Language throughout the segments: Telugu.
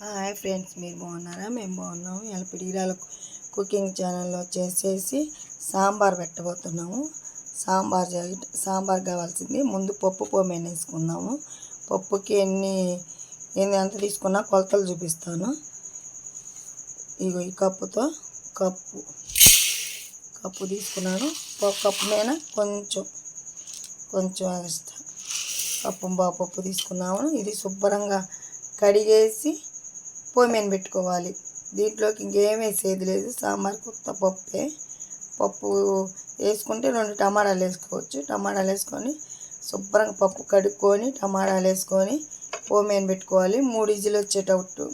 హాయ్ ఫ్రెండ్స్, మీరు బాగున్నారా? మేము బాగున్నాము. ఎల్పిడిరాల కుకింగ్ ఛానల్లో వచ్చేసేసి సాంబార్ పెట్టబోతున్నాము. సాంబార్ కావాల్సింది ముందు పప్పు పోమేని వేసుకుందాము. పప్పుకి ఎంత తీసుకున్నా కొలతలు చూపిస్తాను. ఇగో ఈ కప్పుతో కప్పు తీసుకున్నాను. ఒక కప్పు మీద కొంచెం ఎక్స్ట్రా పప్పు తీసుకున్నాము. ఇది శుభ్రంగా కడిగేసి పొయ్యి మీద పెట్టుకోవాలి. దీంట్లోకి ఇంకేం వేసేది లేదు. సాంబార్ కొత్త పప్పు వేసుకుంటే 2 టమాటాలు వేసుకోవచ్చు. టమాటాలు వేసుకొని శుభ్రంగా పప్పు కడుక్కొని టమాటాలు వేసుకొని పొయ్యి మీద పెట్టుకోవాలి. 3 విజిల్ వచ్చేటట్టు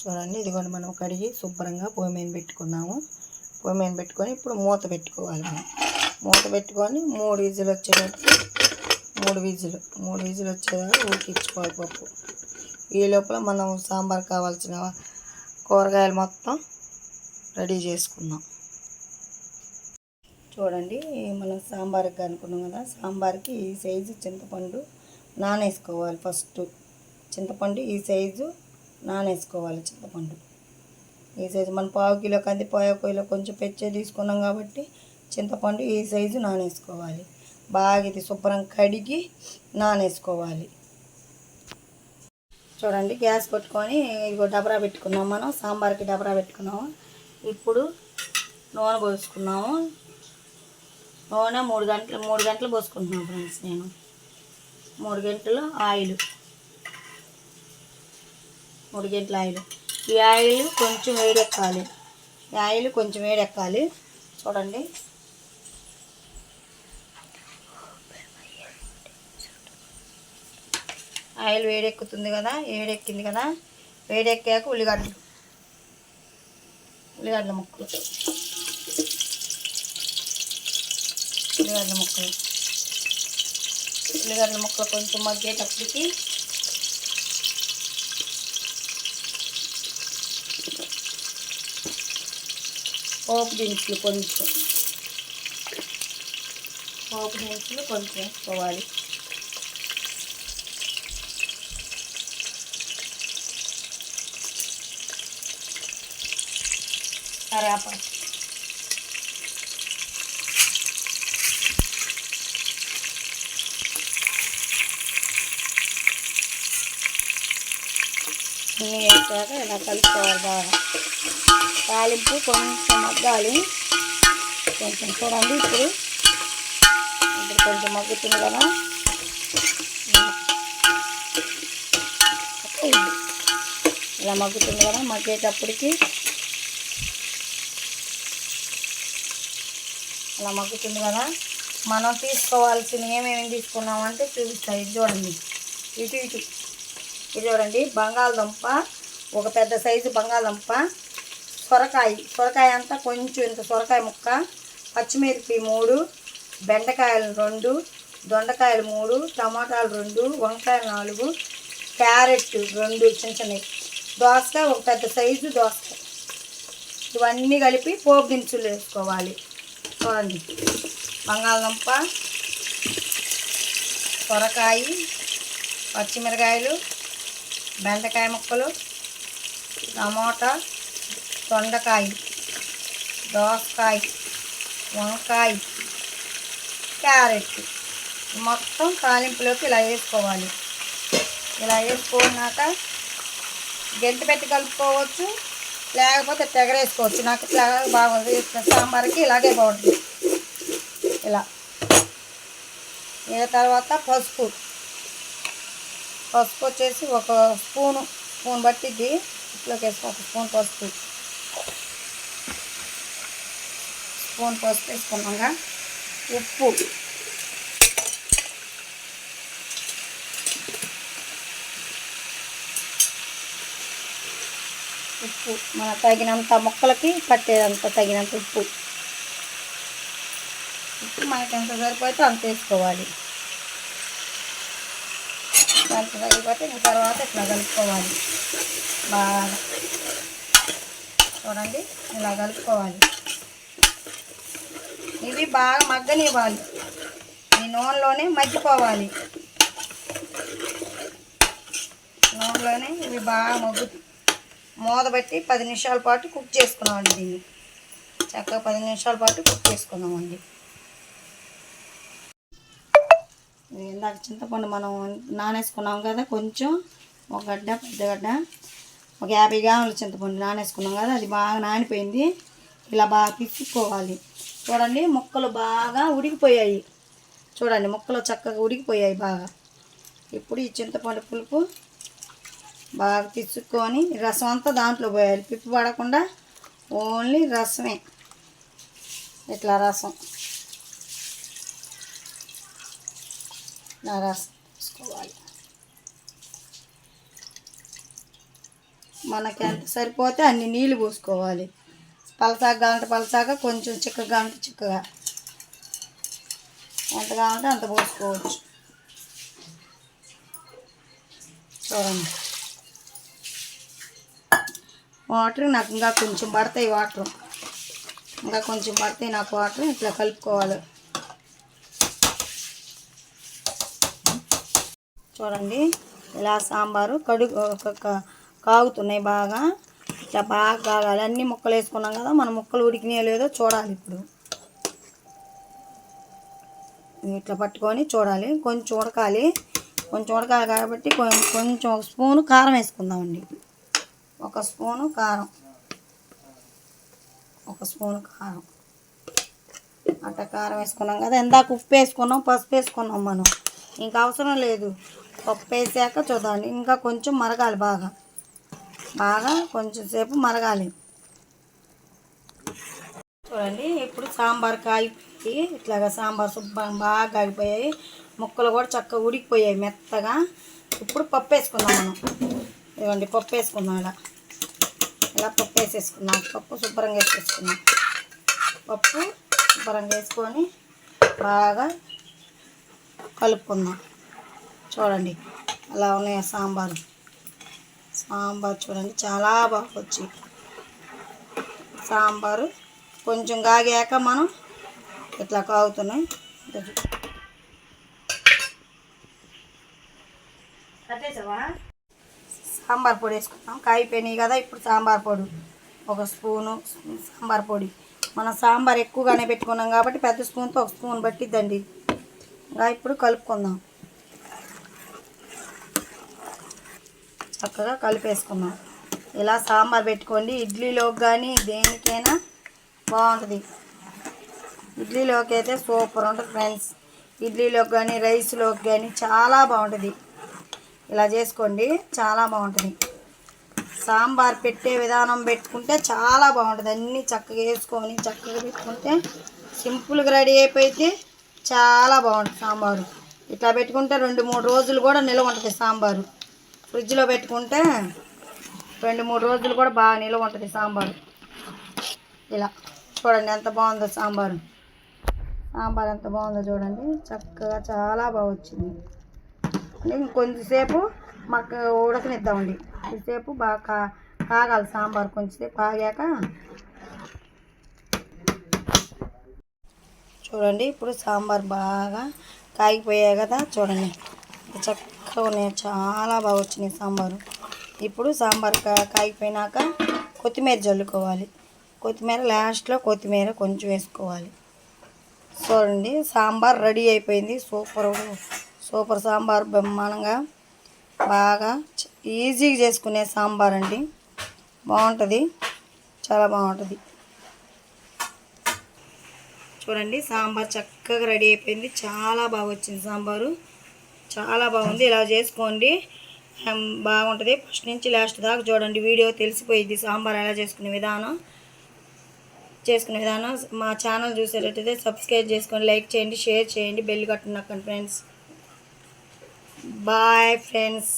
చూడండి. ఇదిగోండి, మనం కడిగి శుభ్రంగా పొయ్యి మీద పెట్టుకున్నాము. పొయ్యి మీద పెట్టుకొని ఇప్పుడు మూత పెట్టుకోవాలి. మూత పెట్టుకొని 3 విజిల్ వచ్చేటట్టు 3 విజిల్ వచ్చేదాకా ఉడికించుకోవాలి పప్పు. ఈ లోపల మనం సాంబార్ కావాల్సిన కూరగాయలు మొత్తం రెడీ చేసుకుందాం. చూడండి, మనం సాంబార్కి అనుకున్నాం కదా. సాంబార్కి ఈ సైజు చింతపండు నానేసుకోవాలి. ఫస్ట్ చింతపండు ఈ సైజు నానేసుకోవాలి. చింతపండు ఈ సైజు మనం పావు కిలో కొంచెం పెచ్చే తీసుకున్నాం కాబట్టి చింతపండు ఈ సైజు నానేసుకోవాలి. బాగా ఇది శుభ్రం కడిగి నానేసుకోవాలి. చూడండి, గ్యాస్ కొట్టుకొని ఇగో డబరా పెట్టుకున్నాము. మనం సాంబార్కి డబరా పెట్టుకున్నాము. ఇప్పుడు నూనె పోసుకున్నాము. నూనె 3 గంటలు పోసుకుంటున్నాను ఫ్రెండ్స్. నేను 3 గంటలు ఆయిల్. ఈ ఆయిల్ కొంచెం వేడెక్కాలి. చూడండి, ఆయిల్ వేడెక్కింది కదా. వేడెక్కాక ఉల్లిగడ్డ ముక్కలు కొంచెం మగ్గేటప్పటికి పోపు దినుసులు కొంచెం వేసుకోవాలి. కరివేపాకు, అన్నీ వేసాక ఇలా కలుపుకోవాలి. బాగా తాలింపు కొంచెం మగ్గాలి. చూడండి, ఇప్పుడు కొంచెం మగ్గుతుంది కదా. ఇలా మగ్గేటప్పటికి మనం తీసుకోవాల్సిన ఏమేమి తీసుకున్నామంటే చూపిస్తాయి. చూడండి, ఇటు ఇది చూడండి. బంగాళదుంప, ఒక పెద్ద సైజు బంగాళదుంప, సొరకాయ అంతా కొంచెం ఇంత సొరకాయ ముక్క, పచ్చిమిరపకాయ 3, బెండకాయలు 2, దొండకాయలు 3, టమాటాలు 2, వంకాయలు 4, క్యారెట్ 2 చిన్నవి, దోసకాయ ఒక పెద్ద సైజు దోసకాయ. ఇవన్నీ కలిపి పోపు దినుసులు వేసుకోవాలి. చూడండి, బంగాళదుంప, సొరకాయ, పచ్చిమిరకాయలు, బెండకాయ ముక్కలు, టమాటా, దొండకాయ, దోసకాయ, వంకాయ, క్యారెట్ మొత్తం తాలింపులోకి ఇలా వేసుకోవాలి. ఇలా వేసుకున్నాక గంటి పెట్టి కలుపుకోవచ్చు, లేకపోతే తెగరేసుకోవచ్చు. నాకు ఇట్లా బాగుంది. సాంబార్కి ఇలాగే బాగుంటుంది. ఇలా తర్వాత పసుపు వచ్చేసి ఒక స్పూన్ పట్టిద్ది. ఇట్లోకి వేసుకో. ఒక స్పూన్ పసుపు వేసుకున్నాక ఉప్పు మన తగినంత ముక్కలకి పట్టేదంత తగినంత ఉప్పు మనకి ఎంత సరిపోతే అంత వేసుకోవాలి. అంత సరిపోతే ఇంక తర్వాత ఇట్లా కలుపుకోవాలి. బాగా చూడండి, ఇలా కలుపుకోవాలి. ఇవి బాగా మగ్గనివ్వాలి. ఈ నూనెలోనే మగ్గిపోవాలి. దాంట్లోనే ఇవి బాగా మూత పెట్టి 10 నిమిషాల పాటు కుక్ చేసుకున్నామండి. దీన్ని చక్కగా 10 నిమిషాల పాటు కుక్ చేసుకున్నామండి. ఇందాక చింతపండు మనం నానేసుకున్నాం కదా, కొంచెం ఒక గడ్డ పెద్దగడ్డ ఒక 50 గ్రాముల చింతపండు నానేసుకున్నాం కదా, అది బాగా నానిపోయింది. ఇలా బాగా పిసుకోవాలి. చూడండి ముక్కలు బాగా ఉడికిపోయాయి. చూడండి ముక్కలు చక్కగా ఉడికిపోయాయి బాగా. ఇప్పుడు ఈ చింతపండు పులుపు బాగా పిసుక్కొని రసం అంతా దాంట్లో పోయాలి. పిప్పి పడకుండా ఓన్లీ రసమే. ఇట్లా రసం తీసుకోవాలి. మనకి ఎంత సరిపోతే అన్ని నీళ్ళు పోసుకోవాలి. పలసాగా కావాలంటే పలసాగా, కొంచెం చిక్కగా కావాలంటే చిక్కగా, ఎంత కావాలంటే అంత పోసుకోవచ్చు. చూడండి వాటర్ నాకు ఇంకా కొంచెం పడతాయి. ఇంకా కొంచెం పడతాయి నాకు వాటర్. ఇట్లా కలుపుకోవాలి. చూడండి ఇలా సాంబారు కాగుతున్నాయి బాగా. ఇట్లా బాగా కాగాలి. అన్ని ముక్కలు వేసుకున్నాం కదా, మన ముక్కలు ఉడికినాయో లేదో చూడాలి. ఇప్పుడు ఇట్లా పట్టుకొని చూడాలి. కొంచెం ఉడకాలి కాబట్టి కొంచెం ఒక స్పూను కారం వేసుకుందామండి. ఒక స్పూను కారం అట్లా కారం వేసుకున్నాం కదా. ఇందాక ఉప్పు వేసుకున్నాం, పసుపు వేసుకున్నాం. మనం ఇంకా అవసరం లేదు. పప్పు వేసాక చూద్దామండి. ఇంకా కొంచెం మరగాలి. బాగా కొంచెం సేపు మరగాలి. చూడండి ఇప్పుడు సాంబార్ కాగిపోయి ఇట్లాగా సాంబార్ శుభ్రంగా బాగా కాగిపోయాయి. ముక్కలు కూడా చక్కగా ఉడికిపోయాయి మెత్తగా. ఇప్పుడు పప్పు వేసుకుందాం మనం. ఇదిగోండి పప్పు వేసుకుందాం. ఇలా పప్పు వేసేసుకున్నాం. పప్పు శుభ్రంగా వేసేసుకున్నాం. పప్పు శుభ్రంగా వేసుకొని బాగా కలుపుకుందాం. చూడండి అలా ఉన్నాయి సాంబార్ చూడండి చాలా బాగా వచ్చి. సాంబారు కొంచెం కాగాక మనం ఇట్లా కాగుతున్నాయి. సాంబార్ పొడి వేసుకున్నాం. కాగిపోయినాయి కదా. ఇప్పుడు సాంబార్ పొడి ఒక స్పూను సాంబార్ పొడి. మనం సాంబార్ ఎక్కువగానే పెట్టుకున్నాం కాబట్టి పెద్ద స్పూన్తో ఒక స్పూన్ పట్టిద్దండి. ఇంకా ఇప్పుడు కలుపుకుందాం. చక్కగా కలిపేసుకుందాం. ఇలా సాంబార్ పెట్టుకోండి. ఇడ్లీలోకి కానీ దేనికైనా బాగుంటుంది. ఇడ్లీలోకి అయితే సూపర్ ఉంటుంది ఫ్రెండ్స్. ఇడ్లీలోకి కానీ రైస్లోకి కానీ చాలా బాగుంటుంది. ఇలా చేసుకోండి, చాలా బాగుంటుంది. సాంబార్ పెట్టే విధానం పెట్టుకుంటే చాలా బాగుంటుంది. అన్నీ చక్కగా వేసుకొని చక్కగా పెట్టుకుంటే సింపుల్గా రెడీ అయిపోతే చాలా బాగుంటుంది సాంబారు. ఇట్లా పెట్టుకుంటే 2-3 రోజులు కూడా నిల్వ ఉంటుంది సాంబారు. ఫ్రిడ్జ్లో పెట్టుకుంటే 2-3 రోజులు కూడా బాగా నిల్వ ఉంటుంది సాంబారు. ఇలా చూడండి ఎంత బాగుందో సాంబారు ఎంత బాగుందో చూడండి. చక్కగా చాలా బాగా వచ్చింది. ఇంకొంచెంసేపు మాకు ఉడకనిద్దామండి. కొద్దిసేపు బాగా కాగాలి సాంబార్. కొంచెంసేపు కాగాక చూడండి ఇప్పుడు సాంబార్ బాగా కాగిపోయాయి కదా. చూడండి చక్కగా ఉన్నాయి, చాలా బాగా వచ్చినాయి సాంబారు. ఇప్పుడు సాంబార్ కాగిపోయినాక కొత్తిమీర జల్లుకోవాలి. కొత్తిమీర లాస్ట్లో కొంచెం వేసుకోవాలి. చూడండి సాంబార్ రెడీ అయిపోయింది. సూపర్ సాంబార్ బ్రహ్మాండంగా బాగా ఈజీగా చేసుకునే సాంబార్ అండి. బాగుంటుంది, చాలా బాగుంటుంది. చూడండి సాంబార్ చక్కగా రెడీ అయిపోయింది. చాలా బాగా వచ్చింది సాంబారు, చాలా బాగుంది. ఇలా చేసుకోండి, బాగుంటుంది. ఫస్ట్ నుంచి లాస్ట్ దాకా చూడండి, వీడియో తెలిసిపోయింది సాంబార్ ఎలా చేసుకునే విధానం. మా ఛానల్ చూసేటట్టయితే సబ్స్క్రైబ్ చేసుకోండి, లైక్ చేయండి, షేర్ చేయండి, బెల్ బటన్ నొక్కండి ఫ్రెండ్స్. Bye friends.